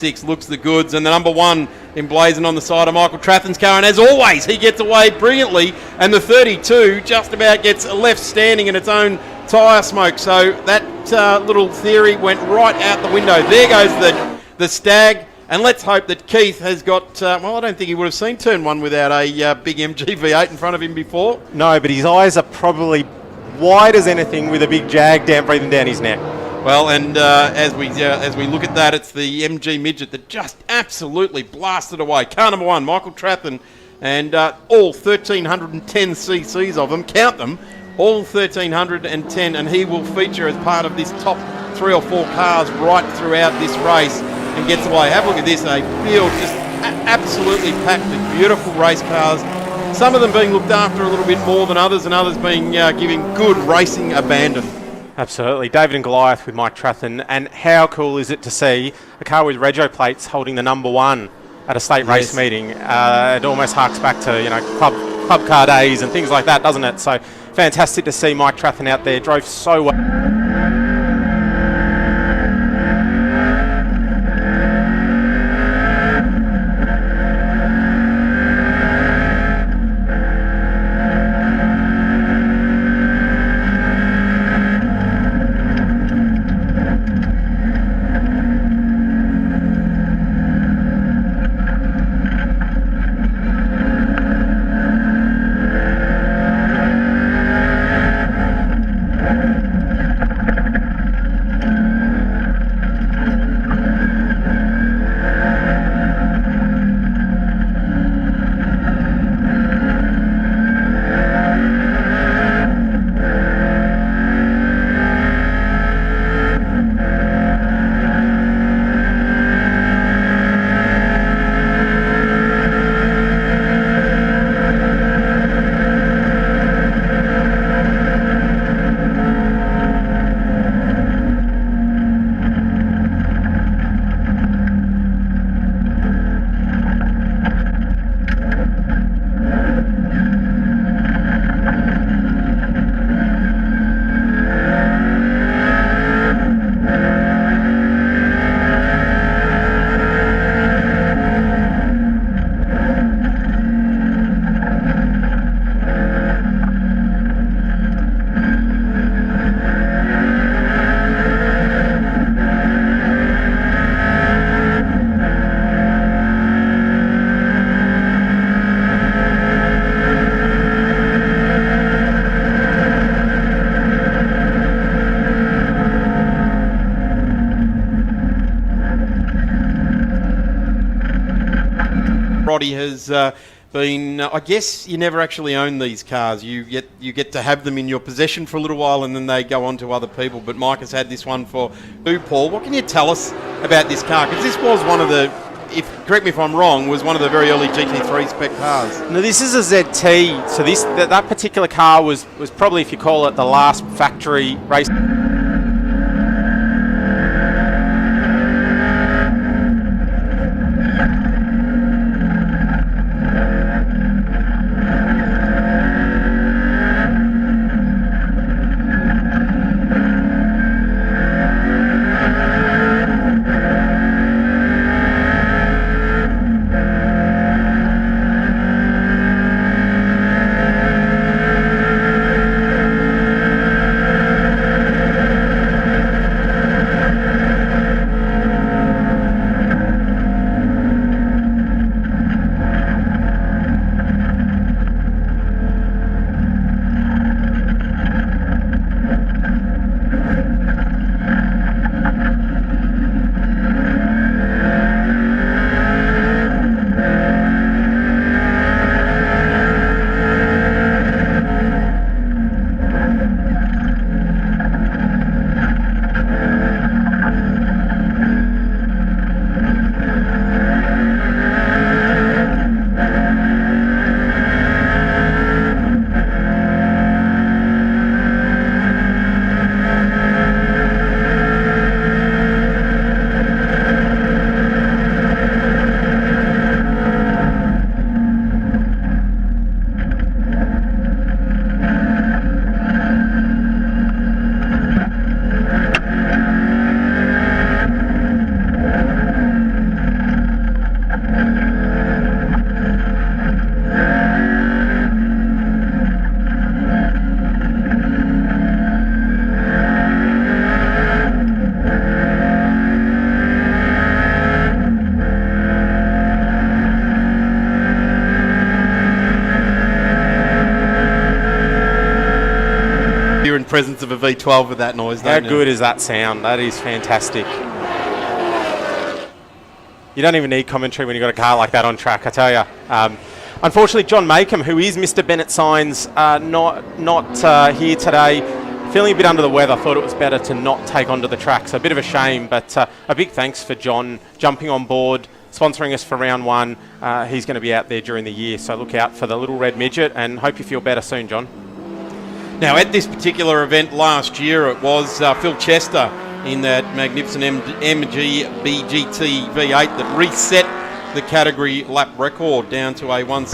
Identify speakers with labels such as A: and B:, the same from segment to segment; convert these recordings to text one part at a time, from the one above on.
A: 6 looks the goods, and the number 1 emblazoned on the side of Michael Trathen's car, and as always he gets away brilliantly, and the 32 just about gets left standing in its own tyre smoke. So that little theory went right out the window. There goes the Stag, and let's hope that Keith has got well, I don't think he would have seen turn 1 without a big MG V8 in front of him before.
B: No, but his eyes are probably wide as anything with a big Jag breathing down his neck.
A: Well, and as we look at that, it's the MG Midget that just absolutely blasted away. Car number 1, Michael Trathen, and all 1,310 cc's of them, count them, all 1,310, and he will feature as part of this top 3 or 4 cars right throughout this race and gets away. Have a look at this, a field just absolutely packed with beautiful race cars. Some of them being looked after a little bit more than others, and others being giving good racing abandon.
B: Absolutely. David and Goliath with Mike Trathen, and how cool is it to see a car with rego plates holding the number 1 at a state race meeting? It almost harks back to club car days and things like that, doesn't it? So fantastic to see Mike Trathen out there. Drove so well.
A: Roddy has been, I guess you never actually own these cars. You get to have them in your possession for a little while and then they go on to other people. But Mike has had this one for you, Paul. What can you tell us about this car? Because this was one of the, correct me if I'm wrong, was one of the very early GT3 spec cars.
B: No, this is a ZT. So that particular car was probably, if you call it, the last factory race.
A: presence of a V12 with that noise,
B: How
A: don't you?
B: good is that sound? That is fantastic. You don't even need commentary when you've got a car like that on track, I tell you. Unfortunately, John Makem, who is Mr. Bennett Signs, not here today, feeling a bit under the weather. Thought it was better to not take onto the track, so a bit of a shame, but a big thanks for John jumping on board, sponsoring us for round one. He's going to be out there during the year, so look out for the Little Red Midget, and hope you feel better soon, John.
A: Now, at this particular event last year, it was Phil Chester in that magnificent MG BGT V8 that reset the category lap record down to a 1.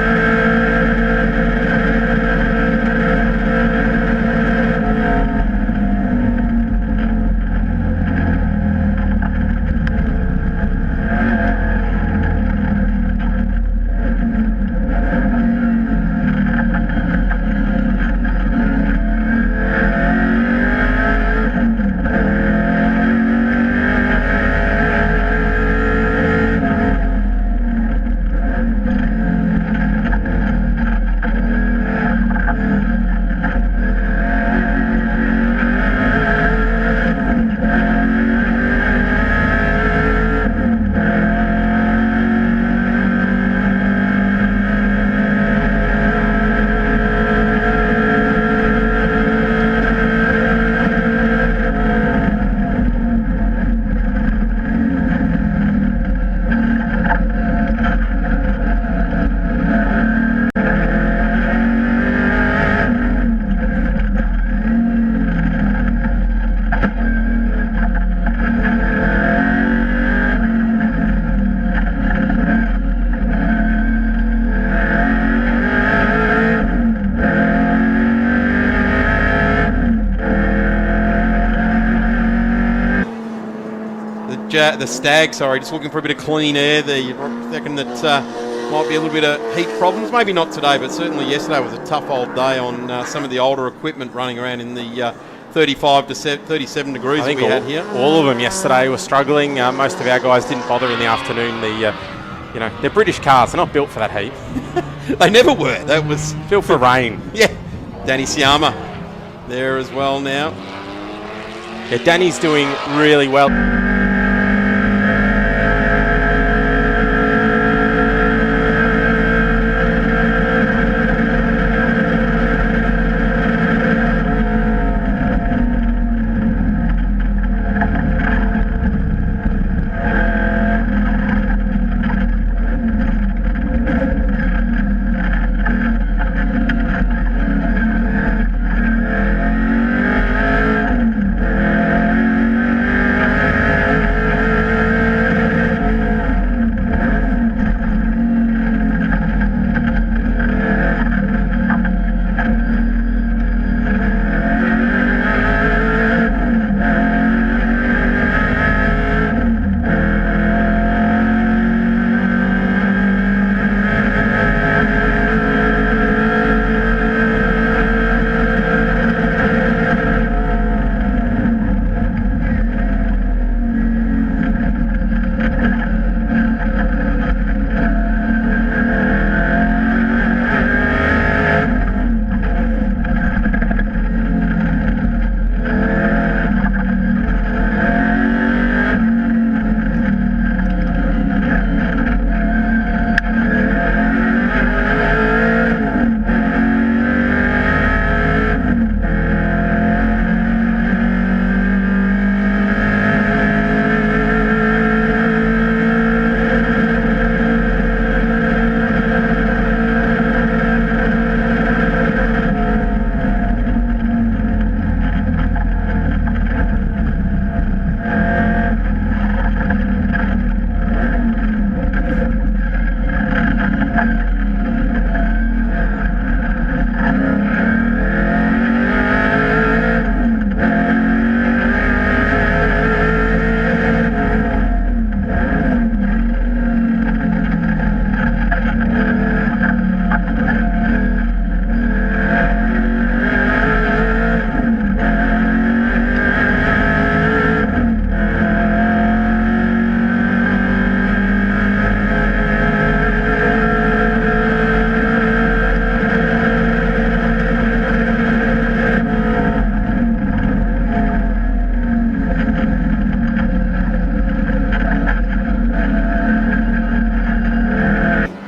A: The Stag, sorry, just looking for a bit of clean air there. You reckon that might be a little bit of heat problems? Maybe not today, but certainly yesterday was a tough old day on some of the older equipment running around in the 35 to 37 degrees that we had here.
B: All of them yesterday were struggling. Most of our guys didn't bother in the afternoon. They're British cars. They're not built for that heat.
A: They never were. That was
B: built for rain.
A: Yeah. Danny Siama there as well now.
B: Yeah, Danny's doing really well.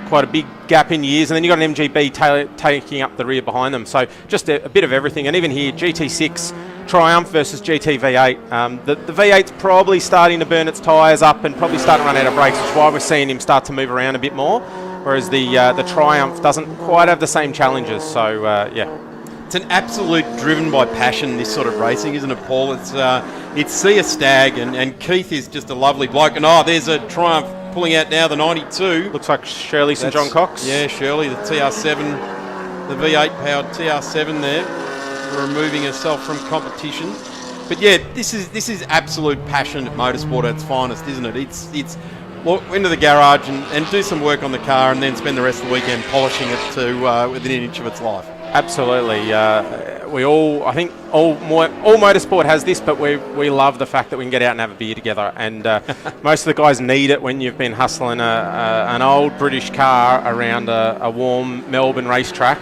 B: quite a big gap in years, and then you've got an MGB taking up the rear behind them. So just a bit of everything. And even here, GT6 Triumph versus GT V8. The V8's probably starting to burn its tyres up and probably starting to run out of brakes, which is why we're seeing him start to move around a bit more, whereas the Triumph doesn't quite have the same challenges. So, yeah.
A: It's an absolute driven by passion, this sort of racing, isn't it, Paul? It's see a stag, and Keith is just a lovely bloke. And there's a Triumph pulling out now, the 92.
B: Looks like Shirley St John Cox.
A: Yeah, Shirley, the TR7, the V8 powered TR7 there, removing herself from competition. But yeah, this is absolute passion at motorsport at its finest, isn't it? It's walk into the garage and do some work on the car, and then spend the rest of the weekend polishing it to within an inch of its life.
B: Absolutely. I think all motorsport has this, but we love the fact that we can get out and have a beer together. And most of the guys need it when you've been hustling an old British car around a warm Melbourne racetrack.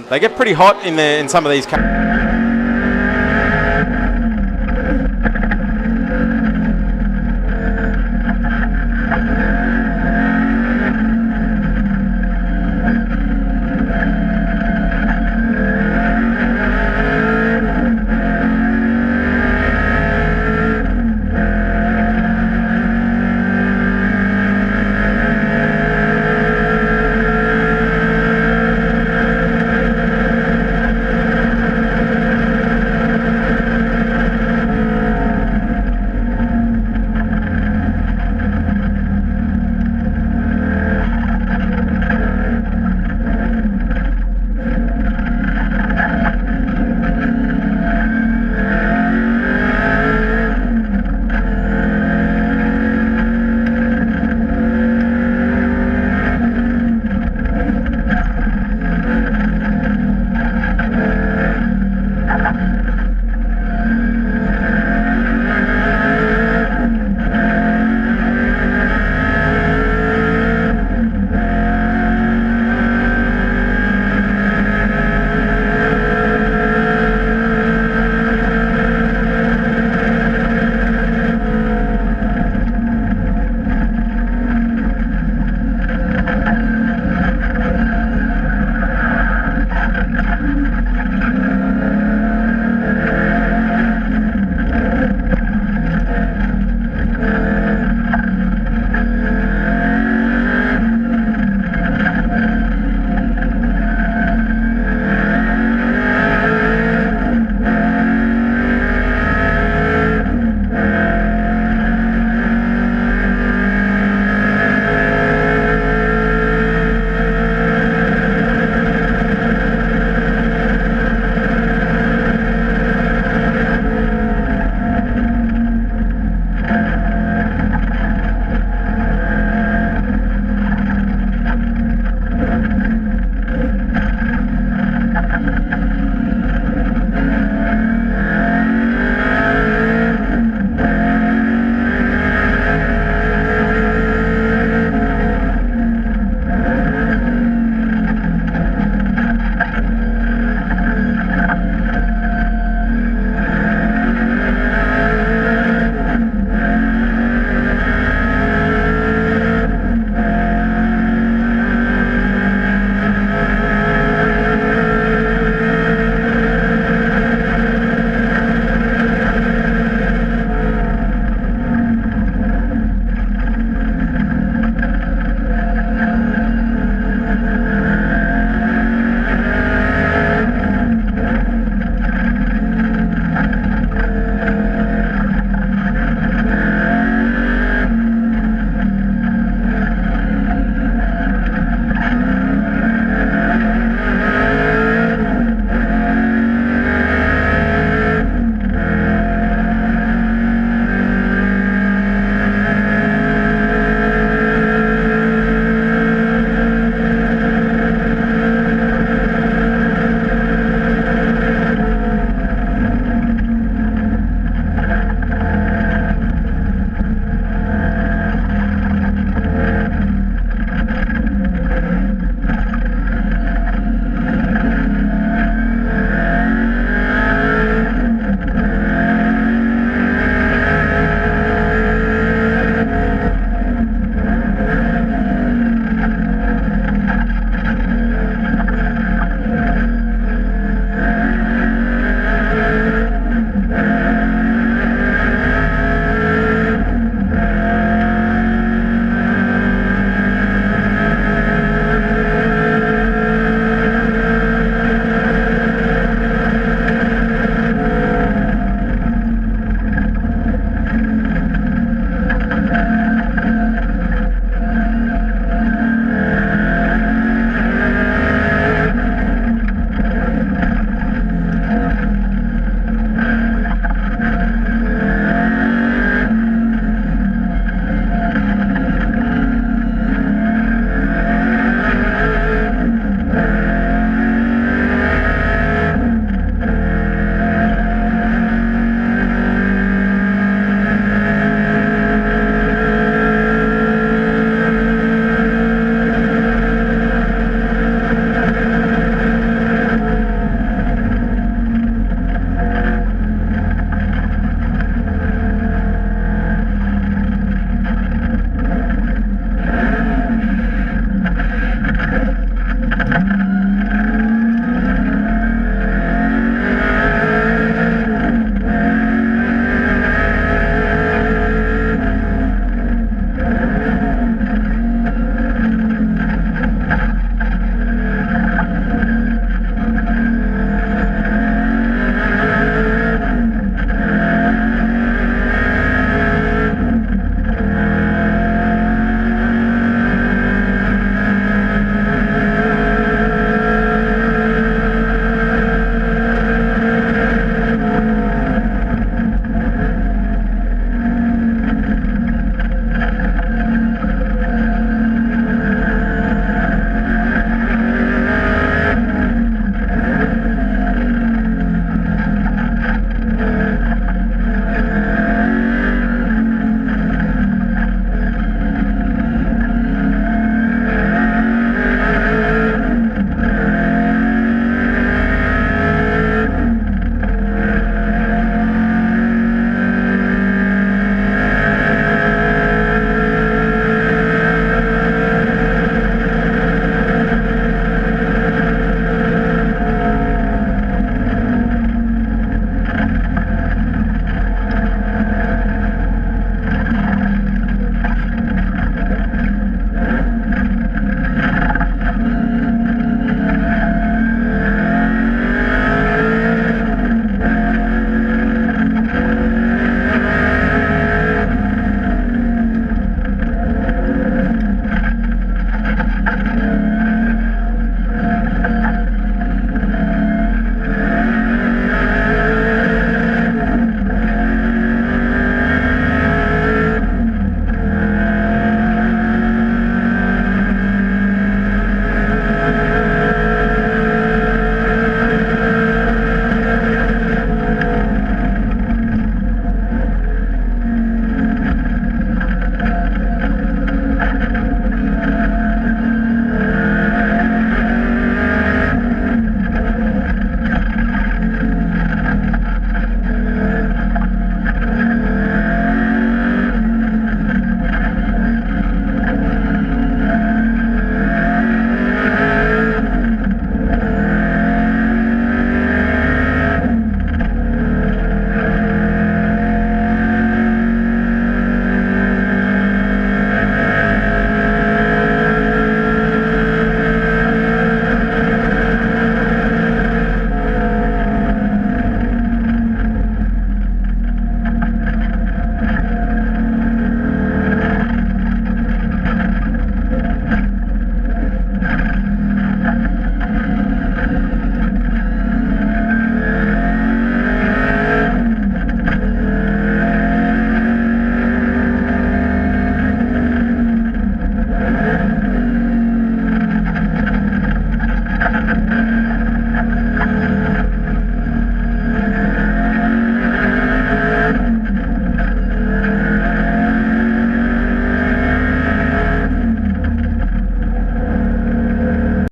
B: They get pretty hot in some of these cars.